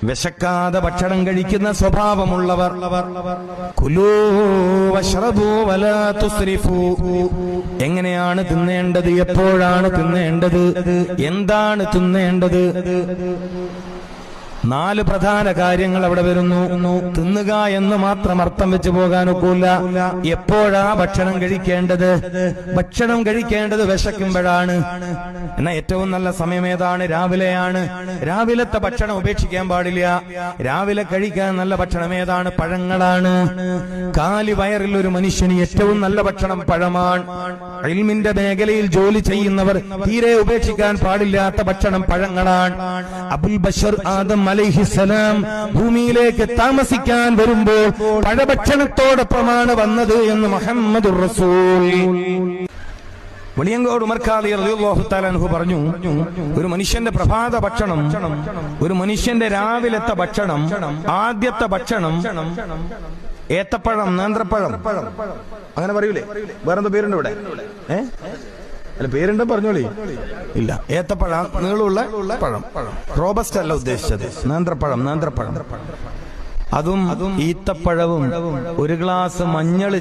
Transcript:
വിശക്കാതെ ഭക്ഷണം കഴിക്കുന്ന സ്വഭാവമുള്ളവർ കുലൂ വശ്റബൂ വലാ തുസ്രിഫൂ. എങ്ങനെയാണ് തിന്നേണ്ടത്, എപ്പോഴാണ് തിന്നേണ്ടത്, എന്താണ് തിന്നേണ്ടത്? 4 പ്രധാന കാര്യങ്ങൾ അവിടെ വരുന്നു. തിന്നുക എന്ന് മാത്രം അർത്ഥം വെച്ച് പോകാൻ ഒക്കില്ല. എപ്പോഴാ ഭക്ഷണം കഴിക്കേണ്ടത്? ഭക്ഷണം കഴിക്കേണ്ടത് വിശക്കുമ്പോഴാണ്. എന്നാൽ ഏറ്റവും നല്ല സമയം ഏതാണ്? രാവിലെയാണ്. രാവിലത്തെ ഭക്ഷണം ഉപേക്ഷിക്കാൻ പാടില്ല. രാവിലെ കഴിക്കാൻ നല്ല ഭക്ഷണം ഏതാണ്? പഴങ്ങളാണ്. കാലി വയറിൽ ഒരു മനുഷ്യന് ഏറ്റവും നല്ല ഭക്ഷണം പഴമാണ്. ഇൽമിന്റെ മേഖലയിൽ ജോലി ചെയ്യുന്നവർ തീരെ ഉപേക്ഷിക്കാൻ പാടില്ലാത്ത ഭക്ഷണം പഴങ്ങളാണ്. അബുൽ ബഷർ ആദം അലൈഹിസ്സലാം ഭൂമിയിലേക്ക് താമസിക്കാൻ വരുമ്പോൾ പഴഭക്ഷണത്തോടൊപ്പമാണ് വന്നത് എന്ന് മുഹമ്മദുർ റസൂൽ. വെളിയങ്കോട് ഉമർ ഖാദി റളിയല്ലാഹു തആല അൻഹു പറഞ്ഞു, ഒരു മനുഷ്യന്റെ പ്രഭാത ഭക്ഷണം, ഒരു മനുഷ്യന്റെ രാവിലത്തെ ഭക്ഷണം, ആദ്യത്തെ ഭക്ഷണം ഏത്തപ്പഴം, നേന്ത്രപ്പഴം, അങ്ങനെ പറയൂലേ? വേറെന്താ പേരുണ്ട് ഇവിടെ? അല്ല, പേരുണ്ട്, പറഞ്ഞോളി. ഇല്ല, ഏത്തപ്പഴം, നീളമുള്ള പഴം. റോബസ്റ്റ് അല്ല ഉദ്ദേശിച്ചത്, നേന്ത്രപ്പഴം. അതും ഈത്തപ്പഴവും ഒരു ഗ്ലാസ് മഞ്ഞൾ